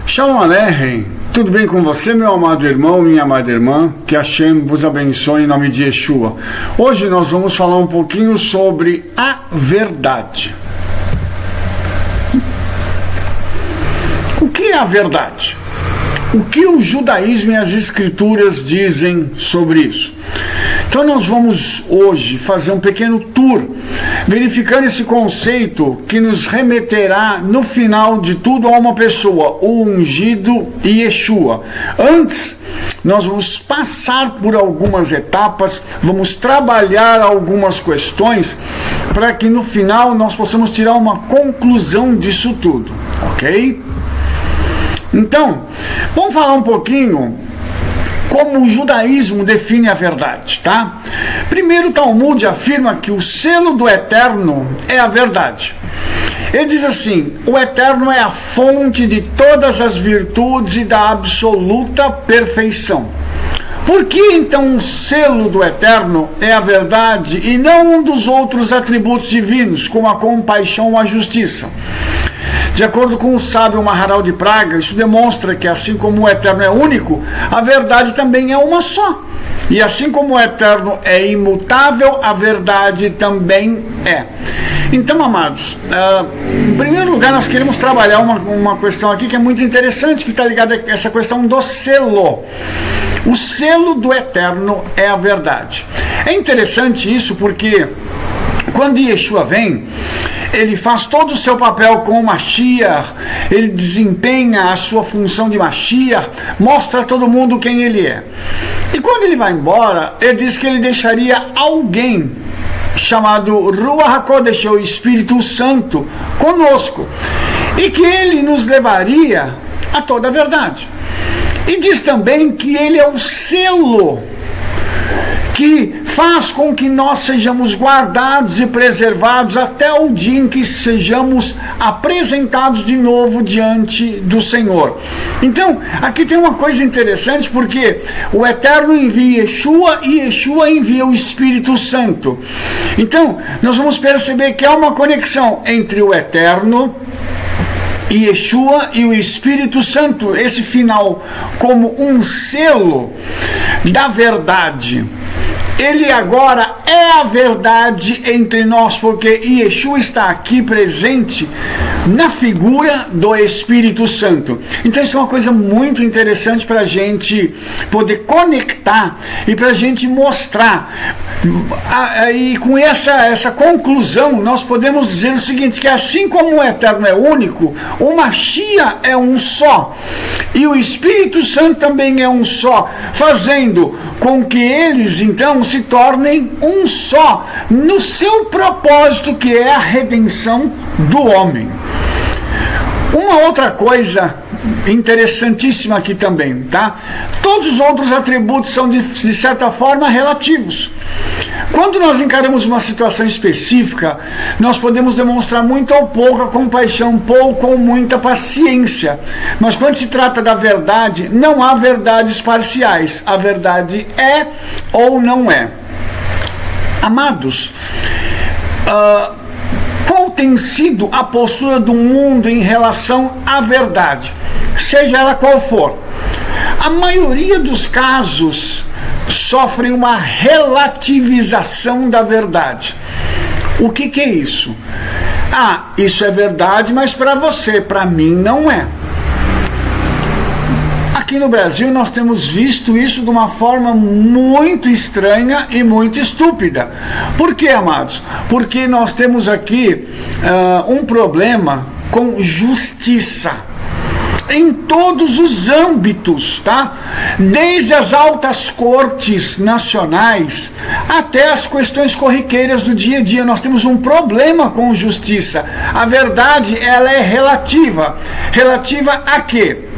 Shalom Aleichem, tudo bem com você, meu amado irmão, minha amada irmã? Que Hashem vos abençoe em nome de Yeshua. Hoje nós vamos falar um pouquinho sobre a verdade. O que é a verdade? O que o judaísmo e as escrituras dizem sobre isso? Então nós vamos hoje fazer um pequeno tour, verificando esse conceito que nos remeterá no final de tudo a uma pessoa, o ungido Yeshua. Antes, nós vamos passar por algumas etapas, vamos trabalhar algumas questões, para que no final nós possamos tirar uma conclusão disso tudo, ok? Então, vamos falar um pouquinho como o judaísmo define a verdade, tá? Primeiro, o Talmud afirma que o selo do Eterno é a verdade. Ele diz assim: o Eterno é a fonte de todas as virtudes e da absoluta perfeição. Por que então o selo do Eterno é a verdade e não um dos outros atributos divinos, como a compaixão ou a justiça? De acordo com o sábio Maharal de Praga, isso demonstra que assim como o Eterno é único, a verdade também é uma só. E assim como o Eterno é imutável, a verdade também é. Então, amados, em primeiro lugar nós queremos trabalhar uma questão aqui que é muito interessante, que está ligada a essa questão do selo. O selo do Eterno é a verdade. É interessante isso porque quando Yeshua vem, ele faz todo o seu papel com o Mashiach, ele desempenha a sua função de Mashiach, mostra a todo mundo quem ele é. E quando ele vai embora, ele diz que ele deixaria alguém chamado Ruach HaKodesh, o Espírito Santo, conosco, e que ele nos levaria a toda a verdade. E diz também que ele é o selo que faz com que nós sejamos guardados e preservados até o dia em que sejamos apresentados de novo diante do Senhor. Então, aqui tem uma coisa interessante, porque o Eterno envia Yeshua e Yeshua envia o Espírito Santo. Então, nós vamos perceber que há uma conexão entre o Eterno e Yeshua e o Espírito Santo, esse final como um selo da verdade. Ele agora é a verdade entre nós, porque Yeshua está aqui presente na figura do Espírito Santo. Então isso é uma coisa muito interessante para a gente poder conectar e para a gente mostrar. E com essa conclusão nós podemos dizer o seguinte, que assim como o Eterno é único, o Mashiach é um só, e o Espírito Santo também é um só, fazendo com que eles então se tornem um só no seu propósito, que é a redenção do homem. Uma outra coisa interessantíssima aqui também, tá? Todos os outros atributos são de certa forma relativos. Quando nós encaramos uma situação específica, nós podemos demonstrar muito ou pouca compaixão, pouco ou muita paciência. Mas quando se trata da verdade, não há verdades parciais. A verdade é ou não é. Amados, qual tem sido a postura do mundo em relação à verdade? Seja ela qual for. A maioria dos casos sofrem uma relativização da verdade. O que é isso? Isso é verdade, mas para você, para mim não é. Aqui no Brasil nós temos visto isso de uma forma muito estranha e muito estúpida. Por quê, amados? Porque nós temos aqui um problema com justiça em todos os âmbitos, tá? Desde as altas cortes nacionais até as questões corriqueiras do dia a dia. Nós temos um problema com justiça. A verdade, ela é relativa. Relativa a quê?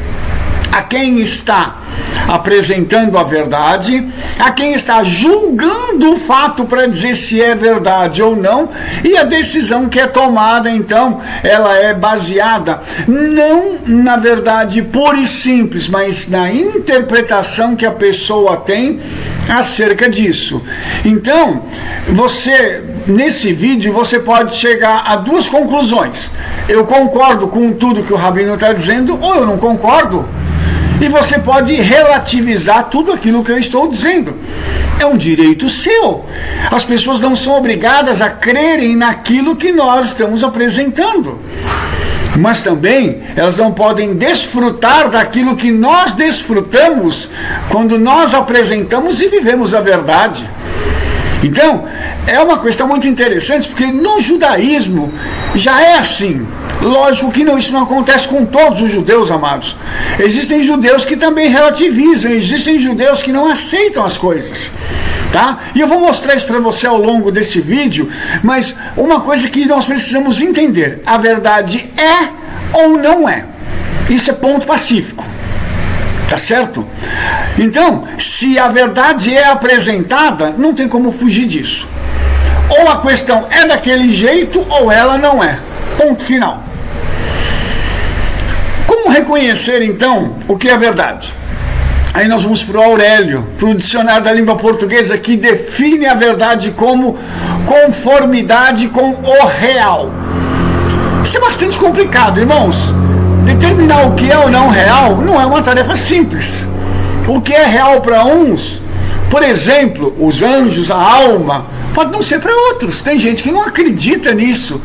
A quem está apresentando a verdade, há quem está julgando o fato para dizer se é verdade ou não, e a decisão que é tomada, então, ela é baseada não na verdade pura e simples, mas na interpretação que a pessoa tem acerca disso. Então, nesse vídeo, você pode chegar a duas conclusões. Eu concordo com tudo que o rabino está dizendo, ou eu não concordo. E você pode relativizar tudo aquilo que eu estou dizendo. É um direito seu. As pessoas não são obrigadas a crerem naquilo que nós estamos apresentando. Mas também elas não podem desfrutar daquilo que nós desfrutamos quando nós apresentamos e vivemos a verdade. Então, é uma questão muito interessante, porque no judaísmo já é assim. Lógico que isso não acontece com todos os judeus, amados. Existem judeus que também relativizam, existem judeus que não aceitam as coisas. Tá? E eu vou mostrar isso para você ao longo desse vídeo, mas uma coisa que nós precisamos entender: a verdade é ou não é. Isso é ponto pacífico. Tá certo? Então, se a verdade é apresentada, não tem como fugir disso. Ou a questão é daquele jeito, ou ela não é. Ponto final. Como reconhecer, então, o que é verdade? Aí nós vamos para o Aurélio, para o dicionário da língua portuguesa, que define a verdade como conformidade com o real. Isso é bastante complicado, irmãos. Determinar o que é ou não real não é uma tarefa simples. O que é real para uns, por exemplo, os anjos, a alma, pode não ser para outros. Tem gente que não acredita nisso.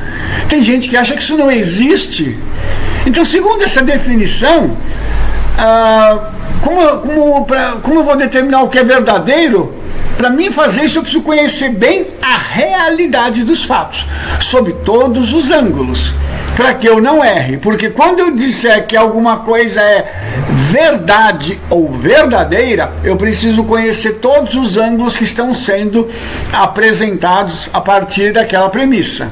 Tem gente que acha que isso não existe. Então, segundo essa definição, como eu vou determinar o que é verdadeiro? Para mim fazer isso, eu preciso conhecer bem a realidade dos fatos, sob todos os ângulos, para que eu não erre. Porque quando eu disser que alguma coisa é verdade ou verdadeira, eu preciso conhecer todos os ângulos que estão sendo apresentados a partir daquela premissa.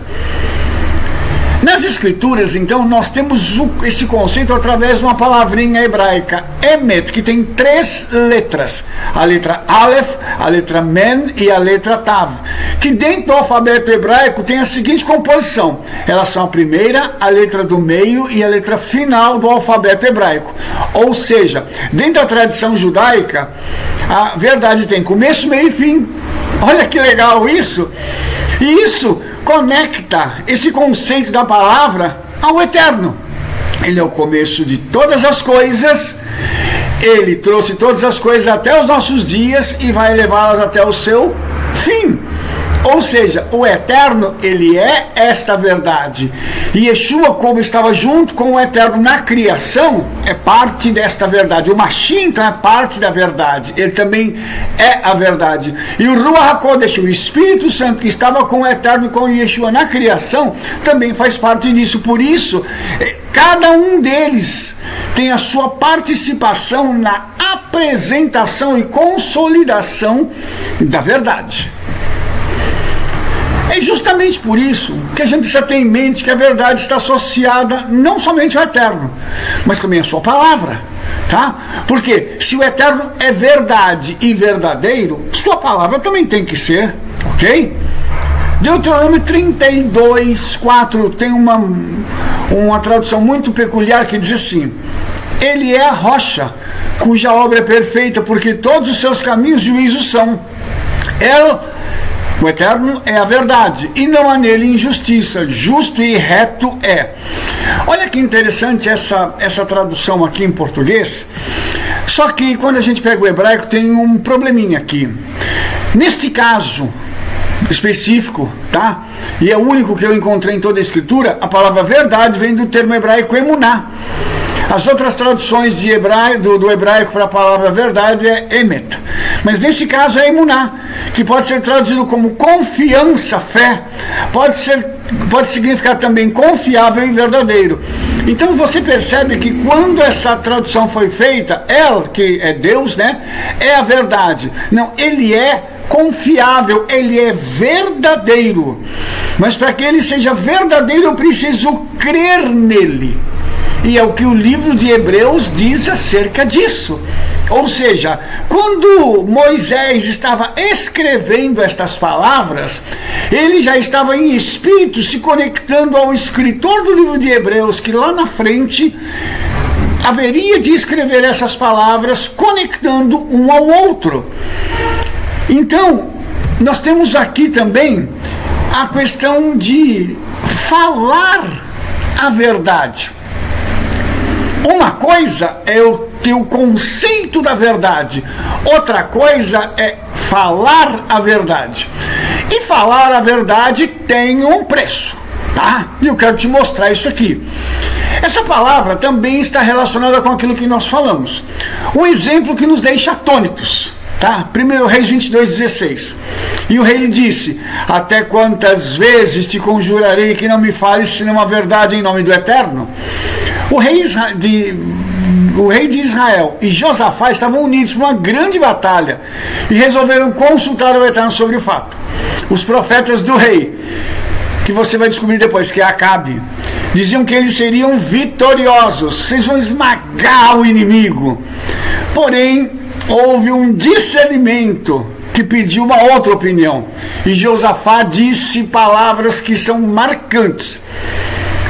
Nas escrituras, então, nós temos esse conceito através de uma palavrinha hebraica, emet, que tem 3 letras, a letra Aleph, a letra Men e a letra Tav, que dentro do alfabeto hebraico tem a seguinte composição: elas são a primeira, a letra do meio e a letra final do alfabeto hebraico. Ou seja, dentro da tradição judaica, a verdade tem começo, meio e fim. Olha que legal isso! E isso conecta esse conceito da palavra ao eterno. Ele é o começo de todas as coisas, ele trouxe todas as coisas até os nossos dias e vai levá-las até o seu fim. Ou seja, o eterno, ele é esta verdade. E Yeshua, como estava junto com o eterno na criação, é parte desta verdade. O Mashiach, então, é parte da verdade. Ele também é a verdade. E o Ruach HaKodesh, o Espírito Santo, que estava com o eterno, com Yeshua na criação, também faz parte disso. Por isso, cada um deles tem a sua participação na apresentação e consolidação da verdade. É justamente por isso que a gente precisa ter em mente que a verdade está associada não somente ao eterno, mas também à sua palavra, tá? Porque se o eterno é verdade e verdadeiro, sua palavra também tem que ser, ok? Deuteronômio 32:4 tem uma tradução muito peculiar que diz assim: ele é a rocha cuja obra é perfeita, porque todos os seus caminhos juízos são. O eterno é a verdade, e não há nele injustiça, justo e reto é. Olha que interessante essa tradução aqui em português. Só que quando a gente pega o hebraico tem um probleminha aqui. Neste caso específico, tá? E é o único que eu encontrei em toda a escritura, a palavra verdade vem do termo hebraico emuná. As outras traduções do hebraico para a palavra verdade é emet. Mas nesse caso é emuná, que pode ser traduzido como confiança, fé. Pode significar também confiável e verdadeiro. Então você percebe que quando essa tradução foi feita, El, que é Deus, né, é a verdade. Não, ele é confiável, ele é verdadeiro. Mas para que ele seja verdadeiro, eu preciso crer nele. E é o que o livro de Hebreus diz acerca disso. Ou seja, quando Moisés estava escrevendo estas palavras, ele já estava em espírito se conectando ao escritor do livro de Hebreus, que lá na frente haveria de escrever essas palavras, conectando um ao outro. Então, nós temos aqui também a questão de falar a verdade. Uma coisa é eu ter o conceito da verdade, outra coisa é falar a verdade. E falar a verdade tem um preço, tá? E eu quero te mostrar isso aqui. Essa palavra também está relacionada com aquilo que nós falamos. Um exemplo que nos deixa atônitos, tá? 1 Reis 22:16. E o rei lhe disse: até quantas vezes te conjurarei que não me fales senão a verdade em nome do Eterno? O rei de Israel e Josafá estavam unidos para uma grande batalha e resolveram consultar o Eterno sobre o fato. Os profetas do rei, que você vai descobrir depois que é Acabe, diziam que eles seriam vitoriosos, vocês vão esmagar o inimigo. Porém, houve um discernimento que pediu uma outra opinião, e Josafá disse palavras que são marcantes.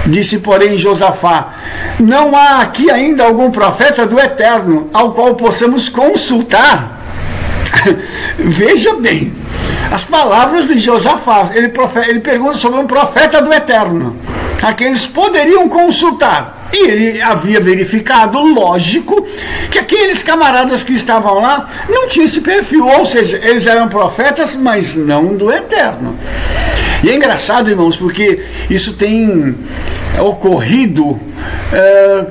Disse, porém, Josafá: não há aqui ainda algum profeta do Eterno ao qual possamos consultar? Veja bem, as palavras de Josafá, ele pergunta sobre um profeta do Eterno, a quem eles poderiam consultar. E ele havia verificado, lógico, que aqueles camaradas que estavam lá não tinham esse perfil, ou seja, eles eram profetas, mas não do Eterno. E é engraçado, irmãos, porque isso tem ocorrido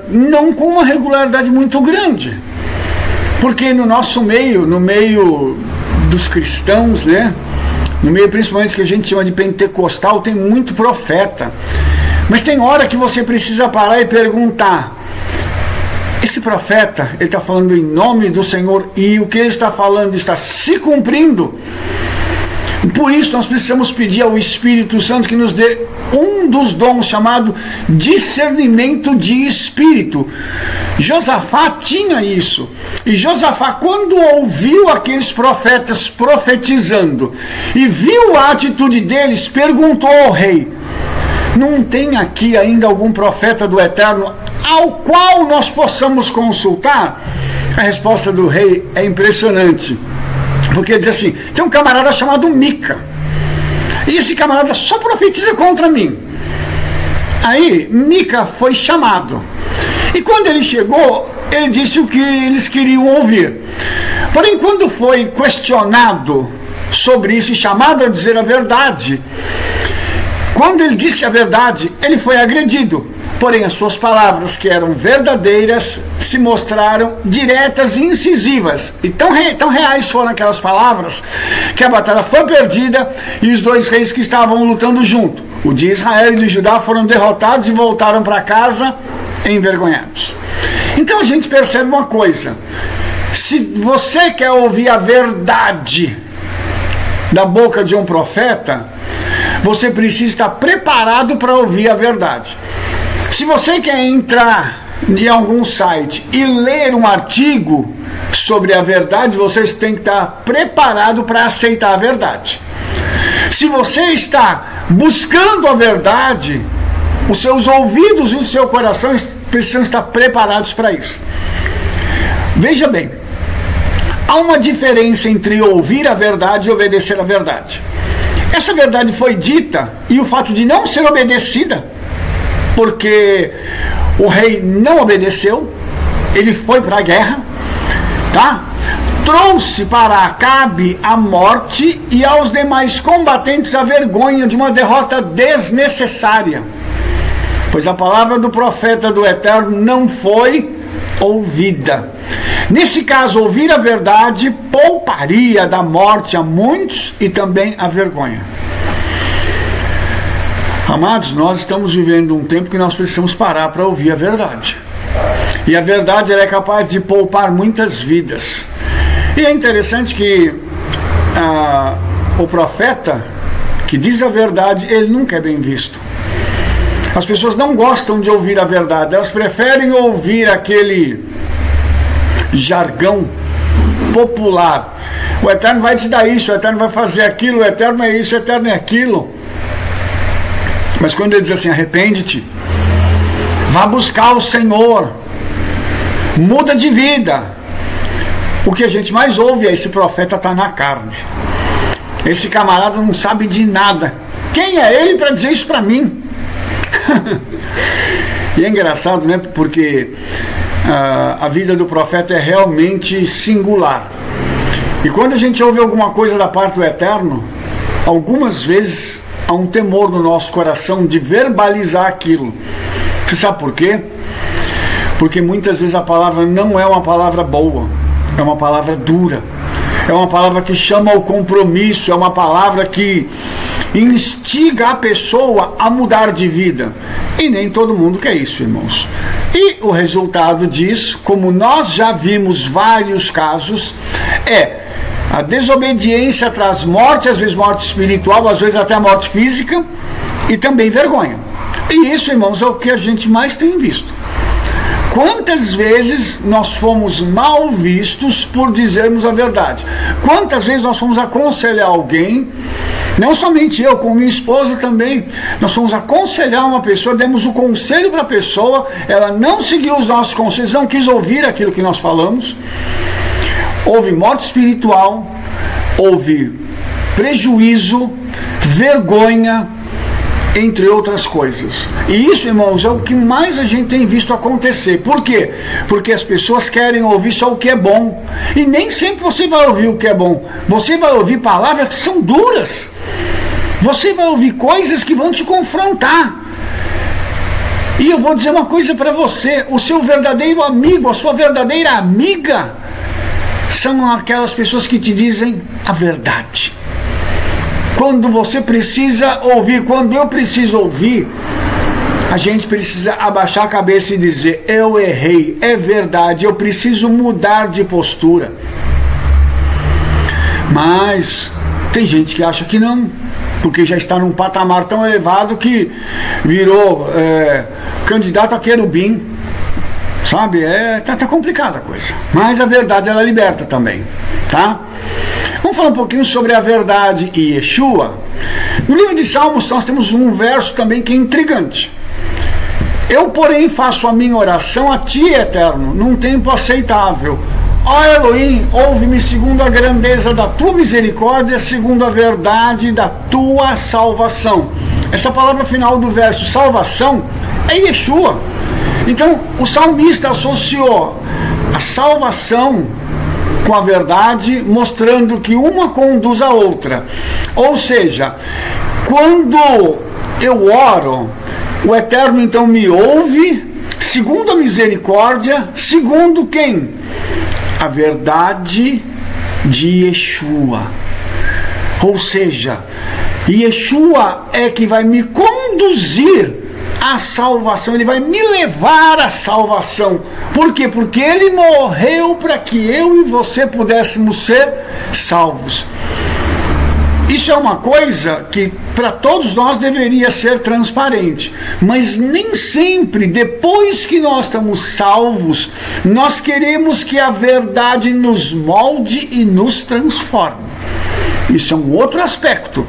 não com uma regularidade muito grande. Porque no nosso meio, no meio dos cristãos, né, no meio principalmente que a gente chama de pentecostal, tem muito profeta. Mas tem hora que você precisa parar e perguntar: esse profeta, ele está falando em nome do Senhor, e o que ele está falando está se cumprindo? Por isso nós precisamos pedir ao Espírito Santo que nos dê um dos dons chamado discernimento de espírito. Josafá tinha isso. E Josafá, quando ouviu aqueles profetas profetizando e viu a atitude deles, perguntou ao rei: não tem aqui ainda algum profeta do Eterno ao qual nós possamos consultar? A resposta do rei é impressionante. Porque ele diz assim: tem um camarada chamado Mica, e esse camarada só profetiza contra mim. Aí Mica foi chamado, e quando ele chegou, ele disse o que eles queriam ouvir. Porém, quando foi questionado sobre isso e chamado a dizer a verdade, quando ele disse a verdade, ele foi agredido. Porém, as suas palavras, que eram verdadeiras, se mostraram diretas e incisivas. E tão reais foram aquelas palavras, que a batalha foi perdida e os dois reis que estavam lutando junto, o de Israel e de Judá, foram derrotados e voltaram para casa envergonhados. Então a gente percebe uma coisa: se você quer ouvir a verdade da boca de um profeta, você precisa estar preparado para ouvir a verdade. Se você quer entrar em algum site e ler um artigo sobre a verdade, você tem que estar preparado para aceitar a verdade. Se você está buscando a verdade, os seus ouvidos e o seu coração precisam estar preparados para isso. Veja bem, há uma diferença entre ouvir a verdade e obedecer a verdade. Essa verdade foi dita, e o fato de não ser obedecida, porque o rei não obedeceu, ele foi para a guerra, tá? Trouxe para Acabe a morte e aos demais combatentes a vergonha de uma derrota desnecessária, pois a palavra do profeta do Eterno não foi ouvida. Nesse caso, ouvir a verdade pouparia da morte a muitos e também a vergonha. Amados, nós estamos vivendo um tempo que nós precisamos parar para ouvir a verdade. E a verdade, ela é capaz de poupar muitas vidas. E é interessante que o profeta que diz a verdade, ele nunca é bem visto. As pessoas não gostam de ouvir a verdade, elas preferem ouvir aquele jargão popular. O Eterno vai te dar isso, o Eterno vai fazer aquilo, o Eterno é isso, o Eterno é aquilo. Mas quando ele diz assim, arrepende-te, vá buscar o Senhor, muda de vida, o que a gente mais ouve é: esse profeta está na carne, esse camarada não sabe de nada, quem é ele para dizer isso para mim? E é engraçado, né? Porque a vida do profeta é realmente singular. E quando a gente ouve alguma coisa da parte do Eterno, algumas vezes há um temor no nosso coração de verbalizar aquilo. Você sabe por quê? Porque muitas vezes a palavra não é uma palavra boa, é uma palavra dura, é uma palavra que chama ao compromisso, é uma palavra que instiga a pessoa a mudar de vida. E nem todo mundo quer isso, irmãos. E o resultado disso, como nós já vimos vários casos, é a desobediência traz morte, às vezes morte espiritual, às vezes até a morte física, e também vergonha. E isso, irmãos, é o que a gente mais tem visto. Quantas vezes nós fomos mal vistos por dizermos a verdade? Quantas vezes nós fomos aconselhar alguém, não somente eu, como minha esposa também, nós fomos aconselhar uma pessoa, demos o conselho para a pessoa, ela não seguiu os nossos conselhos, não quis ouvir aquilo que nós falamos, houve morte espiritual, houve prejuízo, vergonha, entre outras coisas. E isso, irmãos, é o que mais a gente tem visto acontecer. Por quê? Porque as pessoas querem ouvir só o que é bom. E nem sempre você vai ouvir o que é bom. Você vai ouvir palavras que são duras. Você vai ouvir coisas que vão te confrontar. E eu vou dizer uma coisa para você: o seu verdadeiro amigo, a sua verdadeira amiga, são aquelas pessoas que te dizem a verdade. Quando você precisa ouvir, quando eu preciso ouvir, a gente precisa abaixar a cabeça e dizer: eu errei, é verdade, eu preciso mudar de postura. Mas tem gente que acha que não, porque já está num patamar tão elevado que virou candidato a querubim, sabe? Tá complicada a coisa. Mas a verdade, ela liberta também, tá? Vamos falar um pouquinho sobre a verdade e Yeshua. No livro de Salmos nós temos um verso também que é intrigante. Eu, porém, faço a minha oração a Ti, Eterno, num tempo aceitável. Ó Elohim, ouve-me segundo a grandeza da Tua misericórdia, segundo a verdade da Tua salvação. Essa palavra final do verso, salvação, é Yeshua. Então, o salmista associou a salvação com a verdade, mostrando que uma conduz a outra. Ou seja, quando eu oro, o Eterno então me ouve, segundo a misericórdia, segundo quem? A verdade de Yeshua. Ou seja, Yeshua é que vai me conduzir a salvação, ele vai me levar à salvação. Por quê? Porque ele morreu para que eu e você pudéssemos ser salvos. Isso é uma coisa que para todos nós deveria ser transparente, mas nem sempre, depois que nós estamos salvos, nós queremos que a verdade nos molde e nos transforme. Isso é um outro aspecto.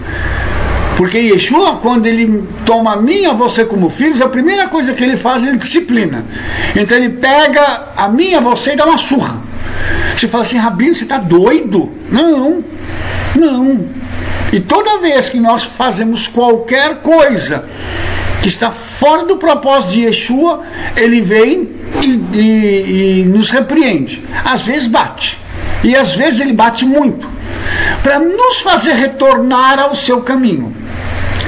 Porque Yeshua, quando ele toma a mim e a você como filhos, a primeira coisa que ele faz, ele disciplina. Então ele pega a mim e a você e dá uma surra. Você fala assim: Rabino, você está doido? Não. E toda vez que nós fazemos qualquer coisa que está fora do propósito de Yeshua, ele vem e nos repreende. Às vezes bate. E às vezes ele bate muito, para nos fazer retornar ao seu caminho.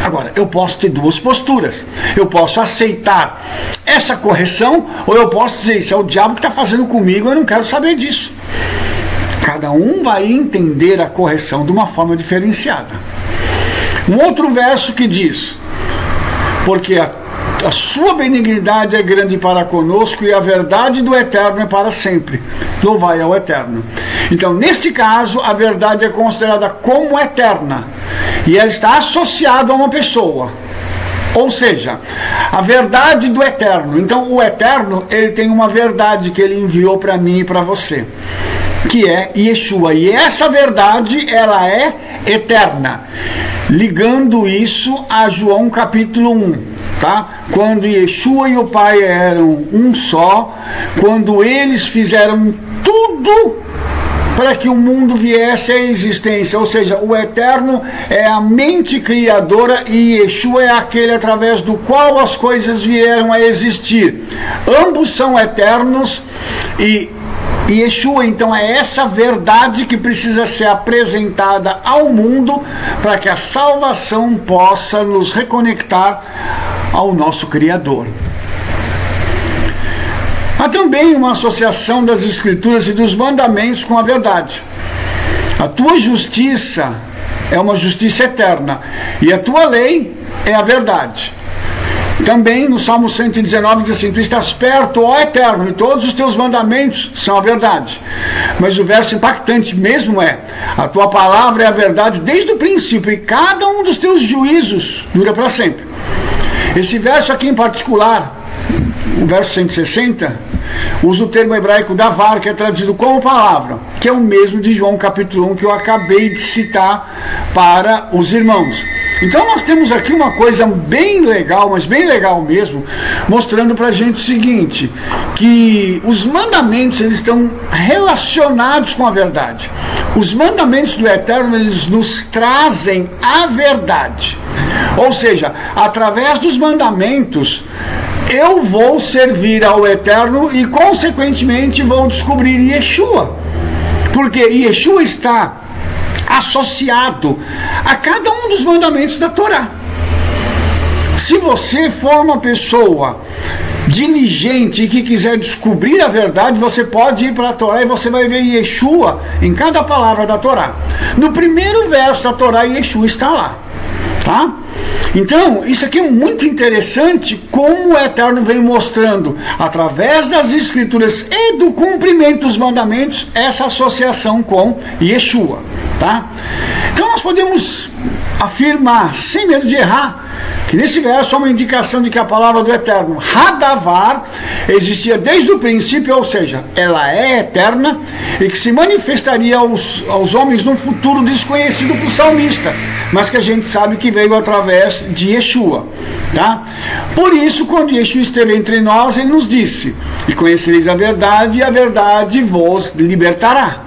Agora, eu posso ter duas posturas. Eu posso aceitar essa correção, ou eu posso dizer: isso é o diabo que está fazendo comigo, eu não quero saber disso. Cada um vai entender a correção de uma forma diferenciada. Um outro verso que diz: porque a sua benignidade é grande para conosco e a verdade do Eterno é para sempre. Louvai ao Eterno. Então, neste caso, a verdade é considerada como eterna e ela está associada a uma pessoa. Ou seja, a verdade do Eterno. Então o Eterno, ele tem uma verdade que ele enviou para mim e para você, que é Yeshua. E essa verdade, ela é eterna. Ligando isso a João capítulo 1, tá? Quando Yeshua e o Pai eram um só, quando eles fizeram tudo para que o mundo viesse à existência, ou seja, o Eterno é a mente criadora e Yeshua é aquele através do qual as coisas vieram a existir. Ambos são eternos e Yeshua, então, é essa verdade que precisa ser apresentada ao mundo para que a salvação possa nos reconectar ao nosso Criador. Há também uma associação das Escrituras e dos mandamentos com a verdade. A tua justiça é uma justiça eterna e a tua lei é a verdade. Também no Salmo 119 diz assim: tu estás perto, ó Eterno, e todos os teus mandamentos são a verdade. Mas o verso impactante mesmo é: a tua palavra é a verdade desde o princípio, e cada um dos teus juízos dura para sempre. Esse verso aqui em particular, o verso 160, usa o termo hebraico davar, que é traduzido como palavra, que é o mesmo de João capítulo 1 que eu acabei de citar para os irmãos. Então nós temos aqui uma coisa bem legal, mas bem legal mesmo, mostrando para a gente o seguinte, que os mandamentos, eles estão relacionados com a verdade. Os mandamentos do Eterno, eles nos trazem a verdade. Ou seja, através dos mandamentos, eu vou servir ao Eterno e, consequentemente, vou descobrir Yeshua. Porque Yeshua está associado a cada um dos mandamentos da Torá. Se você for uma pessoa diligente e que quiser descobrir a verdade, você pode ir para a Torá e você vai ver Yeshua em cada palavra da Torá. No primeiro verso da Torá, Yeshua está lá. Tá? Então, isso aqui é muito interessante, como o Eterno vem mostrando, através das Escrituras e do cumprimento dos mandamentos, essa associação com Yeshua. Tá? Então nós podemos afirmar, sem medo de errar, que nesse verso há uma indicação de que a palavra do Eterno, Hadavar, existia desde o princípio, ou seja, ela é eterna e que se manifestaria aos homens num futuro desconhecido para o salmista, mas que a gente sabe que veio através de Yeshua. Tá? Por isso, quando Yeshua esteve entre nós, ele nos disse: e conhecereis a verdade, e a verdade vos libertará.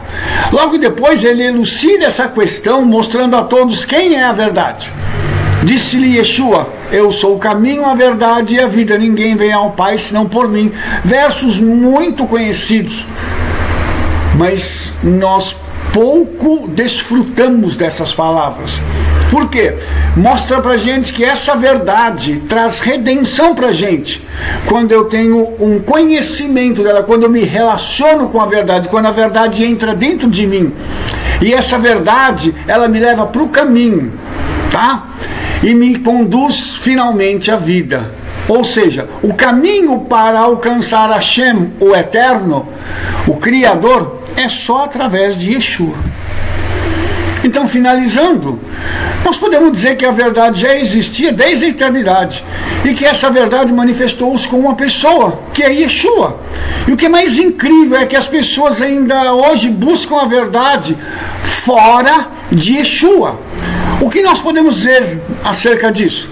Logo depois ele elucida essa questão, mostrando a todos quem é a verdade. Disse-lhe Yeshua: eu sou o caminho, a verdade e a vida, ninguém vem ao Pai senão por mim. Versos muito conhecidos, mas nós pouco desfrutamos dessas palavras. Por quê? Mostra pra gente que essa verdade traz redenção pra gente. Quando eu tenho um conhecimento dela, quando eu me relaciono com a verdade, quando a verdade entra dentro de mim. E essa verdade, ela me leva pro caminho, tá? E me conduz finalmente à vida. Ou seja, o caminho para alcançar Hashem, o Eterno, o Criador, é só através de Yeshua. Então, finalizando, nós podemos dizer que a verdade já existia desde a eternidade e que essa verdade manifestou-se com uma pessoa, que é Yeshua. E o que é mais incrível é que as pessoas ainda hoje buscam a verdade fora de Yeshua. O que nós podemos dizer acerca disso?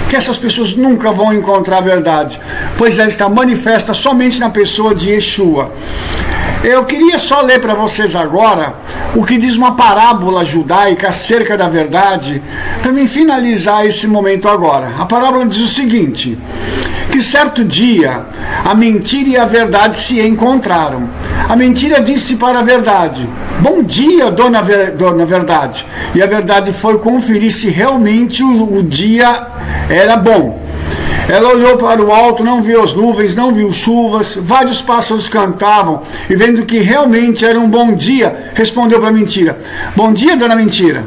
Que essas pessoas nunca vão encontrar a verdade, pois ela está manifesta somente na pessoa de Yeshua. Eu queria só ler para vocês agora o que diz uma parábola judaica acerca da verdade, para mim finalizar esse momento agora. A parábola diz o seguinte: que certo dia a mentira e a verdade se encontraram. A mentira disse para a verdade: bom dia, dona Verdade. E a verdade foi conferir se realmente o dia era bom. Ela olhou para o alto, não viu as nuvens, não viu chuvas, vários pássaros cantavam, e vendo que realmente era um bom dia, respondeu para a mentira: bom dia, dona Mentira.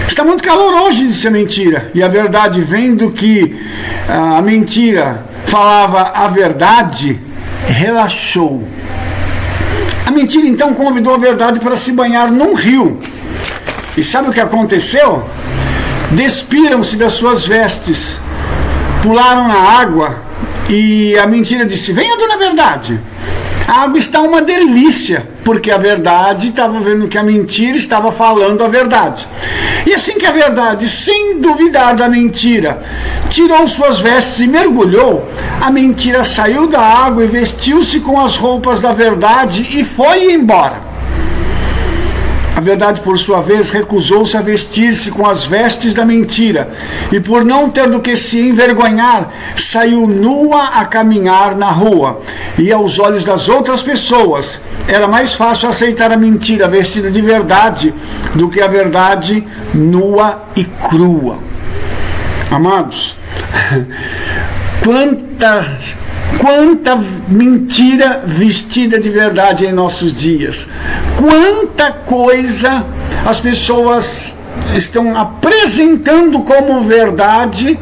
Está muito calor hoje, disse a mentira. E a verdade, vendo que a mentira falava a verdade, relaxou. A mentira então convidou a verdade para se banhar num rio. E sabe o que aconteceu? Despiram-se das suas vestes pularam na água e a mentira disse: venha, dona Verdade. A água está uma delícia, porque a verdade estava vendo que a mentira estava falando a verdade. E assim que a verdade, sem duvidar da mentira, tirou suas vestes e mergulhou, a mentira saiu da água e vestiu-se com as roupas da verdade e foi embora. A verdade, por sua vez, recusou-se a vestir-se com as vestes da mentira, e por não ter do que se envergonhar, saiu nua a caminhar na rua. E aos olhos das outras pessoas, era mais fácil aceitar a mentira vestida de verdade do que a verdade nua e crua. Amados, quanta mentira vestida de verdade em nossos dias. Quanta coisa as pessoas estão apresentando como verdade,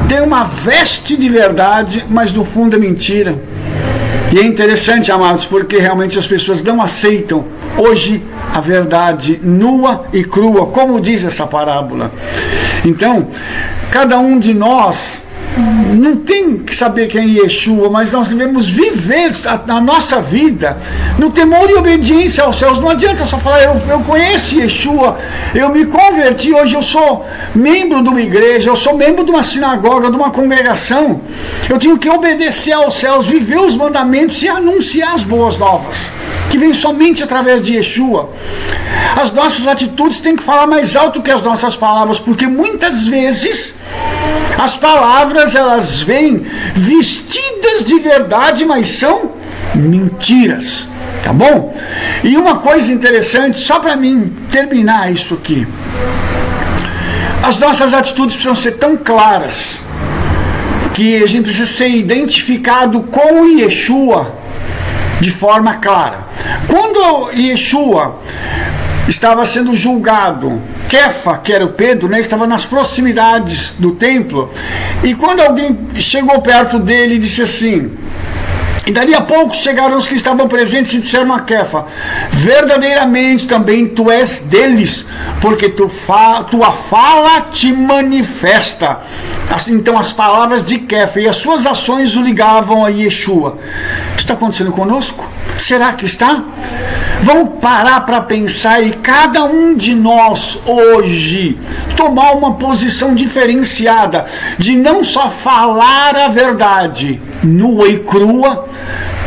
tem uma veste de verdade, mas no fundo é mentira. E é interessante, amados, porque realmente as pessoas não aceitam hoje a verdade nua e crua, como diz essa parábola. Então, cada um de nós não tem que saber quem é Yeshua, mas nós devemos viver a nossa vida no temor e obediência aos céus. Não adianta só falar: eu conheço Yeshua, eu me converti, hoje eu sou membro de uma igreja, eu sou membro de uma sinagoga, de uma congregação. Eu tenho que obedecer aos céus, viver os mandamentos e anunciar as boas novas, que vem somente através de Yeshua. As nossas atitudes têm que falar mais alto que as nossas palavras, porque muitas vezes as palavras, elas vêm vestidas de verdade, mas são mentiras, tá bom? E uma coisa interessante, só para mim terminar isso aqui: as nossas atitudes precisam ser tão claras que a gente precisa ser identificado com o Yeshua de forma clara. Quando Yeshua estava sendo julgado, Kefa, que era o Pedro, né, estava nas proximidades do templo, e quando alguém chegou perto dele e disse assim, e dali a pouco chegaram os que estavam presentes e disseram a Kefa: verdadeiramente também tu és deles, porque tua fala te manifesta. Assim, então as palavras de Kefa e as suas ações o ligavam a Yeshua. O que está acontecendo conosco? Será que está? Vamos parar para pensar e cada um de nós hoje tomar uma posição diferenciada de não só falar a verdade nua e crua,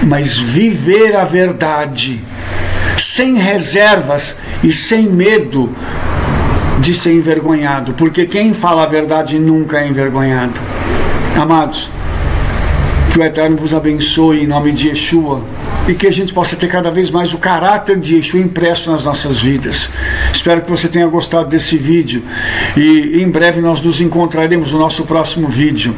mas viver a verdade sem reservas e sem medo de ser envergonhado, porque quem fala a verdade nunca é envergonhado. Amados, que o Eterno vos abençoe em nome de Yeshua, e que a gente possa ter cada vez mais o caráter de Yeshua impresso nas nossas vidas. Espero que você tenha gostado desse vídeo, e em breve nós nos encontraremos no nosso próximo vídeo.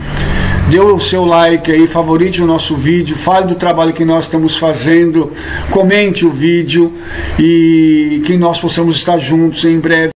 Dê o seu like aí, favorite o nosso vídeo, fale do trabalho que nós estamos fazendo, comente o vídeo, e que nós possamos estar juntos em breve.